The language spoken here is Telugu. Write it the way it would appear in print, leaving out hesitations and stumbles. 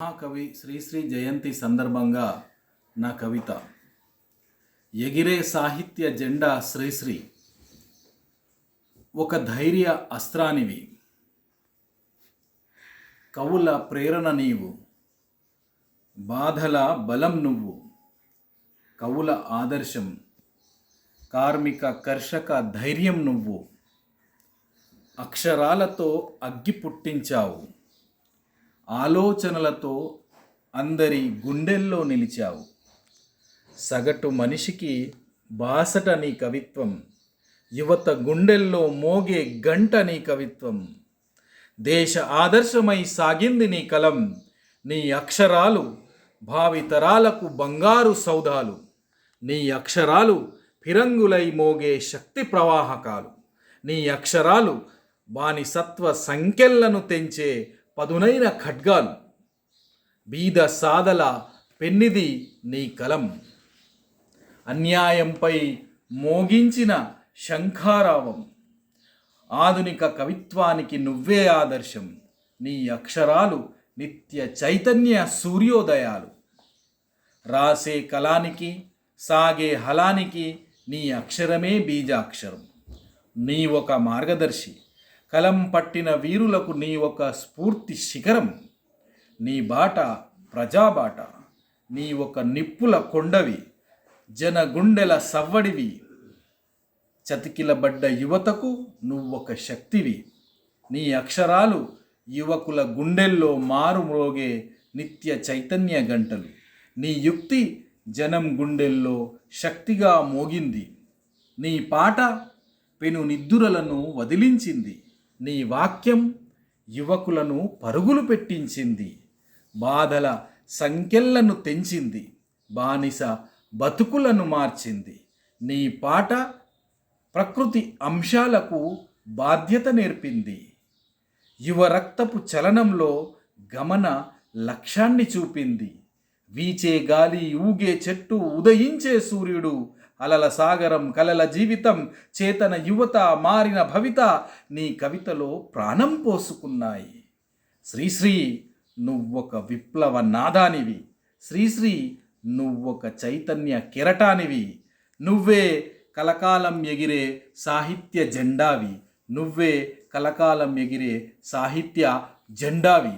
మహాకవి శ్రీశ్రీ జయంతి సందర్భంగా నా కవిత ఎగిరే సాహిత్య జెండా శ్రీశ్రీ. ఒక ధైర్య అస్త్రానివి, కవుల ప్రేరణ నీవు, బాధల బలం నువ్వు, కవుల ఆదర్శం, కార్మిక కర్షక ధైర్యం నువ్వు. అక్షరాలతో అగ్గి పుట్టించావు, ఆలోచనలతో అందరి గుండెల్లో నిలిచావు. సగటు మనిషికి బాసట నీ కవిత్వం, యువత గుండెల్లో మోగే గంట నీ కవిత్వం. దేశ ఆదర్శమై సాగింది నీ కలం, నీ అక్షరాలు భావితరాలకు బంగారు సౌధాలు. నీ అక్షరాలు ఫిరంగులై మోగే శక్తి ప్రవాహకాలు. నీ అక్షరాలు బానిసత్వ సంకెళ్లను తెంచే పదునైన ఖడ్గాలు. బీద సాదల పెన్నిది నీ కలం, అన్యాయంపై మోగించిన శంఖారావం. ఆధునిక కవిత్వానికి నువ్వే ఆదర్శం, నీ అక్షరాలు నిత్య చైతన్య సూర్యోదయాలు. రాసే కలానికి సాగే హలానికి నీ అక్షరమే బీజాక్షరం. నీ ఒక మార్గదర్శి, కలం పట్టిన వీరులకు నీ ఒక స్ఫూర్తి శిఖరం. నీ బాట ప్రజాబాట, నీ ఒక నిప్పుల కొండవి, జన గుండెల సవ్వడివి. చతికిలబడ్డ యువతకు నువ్వొక శక్తివి. నీ అక్షరాలు యువకుల గుండెల్లో మారుమ్రోగే నిత్య చైతన్య గంటలు. నీ యుక్తి జనం గుండెల్లో శక్తిగా మోగింది. నీ పాట పెను నిద్దురలను వదిలించింది. నీ వాక్యం యువకులను పరుగులు పెట్టించింది. బాధల సంకెళ్లను తెంచింది, బానిస బతుకులను మార్చింది. నీ పాట ప్రకృతి అంశాలకు బాధ్యత నేర్పింది. యువ రక్తపు చలనంలో గమన లక్ష్యాన్ని చూపింది. వీచే గాలి, ఊగే చెట్టు, ఉదయించే సూర్యుడు, అలల సాగరం, కలల జీవితం, చేతన యువత, మారిన భవిత నీ కవితలో ప్రాణం పోసుకున్నాయి. శ్రీశ్రీ నువ్వొక విప్లవ నాదానివి. శ్రీశ్రీ నువ్వొక చైతన్య కెరటానివి. నువ్వే కలకాలం ఎగిరే సాహిత్య జెండావి. నువ్వే కలకాలం ఎగిరే సాహిత్య జెండావి.